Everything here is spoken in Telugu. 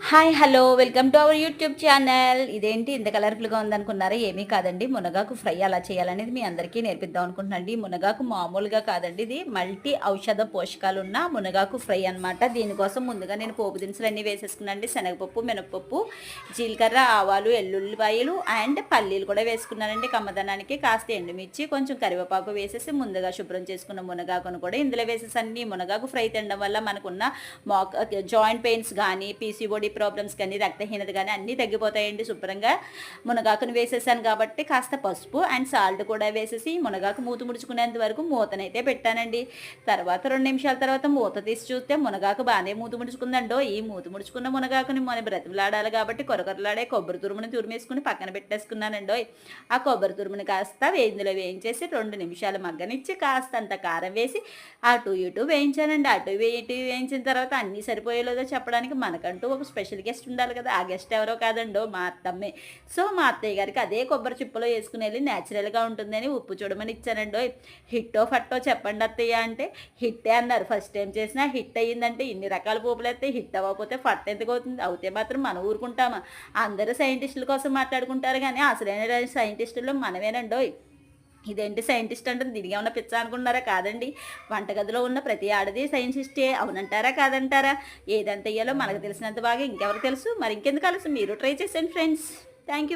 Hi hello welcome to our YouTube channel. ఇదేంటి ఇంత కలర్ఫుల్గా ఉందనుకున్నారా? ఏమీ కాదండి, మునగాకు ఫ్రై అలా చేయాలనేది మీ అందరికీ నేర్పిద్దాం అనుకుంటున్నాండి. మునగాకు మామూలుగా కాదండి, ఇది మల్టీ ఔషధ పోషకాలు ఉన్న మునగాకు ఫ్రై అనమాట. దీనికోసం ముందుగా నేను పోపు దినుసులు అన్నీ వేసేసుకున్నానండి. శనగపప్పు, మినపప్పు, జీలకర్ర, ఆవాలు, ఎల్లుల్లిపాయలు అండ్ పల్లీలు కూడా వేసుకున్నానండి. కమ్మదనానికి కాస్త ఎండుమిర్చి, కొంచెం కరివేపాకు వేసేసి ముందుగా శుభ్రం చేసుకున్న మునగాకును కూడా ఇందులో వేసేసి అన్ని మునగాకు ఫ్రై తినడం వల్ల మనకున్న జాయింట్ పెయిన్స్ కానీ, పీసీఓడి ప్రాబ్లమ్స్ కానీ, రక్తహీనత కానీ అన్నీ తగ్గిపోతాయండి. శుభ్రంగా మునగాకును వేసేసాను కాబట్టి కాస్త పసుపు అండ్ సాల్ట్ కూడా వేసేసి మునగాకు మూత ముడుచుకునేంత వరకు మూతనైతే పెట్టానండి. తర్వాత 2 నిమిషాల తర్వాత మూత తీసి చూస్తే మునగాకు బాగానే మూత ముడుచుకుందండో. ఈ మూత ముడుచుకున్న మునగాకుని మన బ్రతిమలాడాలి కాబట్టి కొరకొరలాడే కొబ్బరి తురుముని తురిమేసుకుని పక్కన పెట్టేసుకున్నానండో. ఆ కొబ్బరి తురుముని కాస్త ఇందులో వేయించేసి 2 నిమిషాలు మగ్గనిచ్చి కాస్త అంత కారం వేసి అటు ఇటు వేయించానండి. అటు ఇటు వేయించిన తర్వాత అన్నీ సరిపోయేలేదో చెప్పడానికి మనకంటూ ఒక స్పెషల్ గెస్ట్ ఉండాలి కదా. ఆ గెస్ట్ ఎవరో కాదండో, మా అత్తమ్మే. సో మా అత్తయ్య గారికి అదే కొబ్బరి చిప్పలో వేసుకుని వెళ్ళి న్యాచురల్గా ఉంటుందని ఉప్పు చూడమని ఇచ్చానండో. హిట్టో ఫట్టో చెప్పండి అత్తయ్య అంటే హిట్టే అన్నారు. ఫస్ట్ టైం చేసినా హిట్ అయ్యిందంటే ఇన్ని రకాల పోపులు అయితే హిట్ అవ్వకపోతే ఫట్ ఎందుకు అవుతుంది? అవుతే మాత్రం మనం ఊరుకుంటామా? అందరూ సైంటిస్టుల కోసం మాట్లాడుకుంటారు కానీ అసలైన సైంటిస్టులు మనమేనండో. ఇదేంటి సైంటిస్ట్ అంటే దీనికి ఏమన్నా పిచ్చ అనుకున్నారా? కాదండి, వంటగదిలో ఉన్న ప్రతి ఆడది సైంటిస్టే. అవునంటారా కాదంటారా? ఏదంత ఇయ్యాలో మనకు తెలిసినంత బాగా ఇంకెవరు తెలుసు? మరి ఇంకెందుకు తెలుసు? మీరు ట్రై చేసేయండి ఫ్రెండ్స్. Thank you.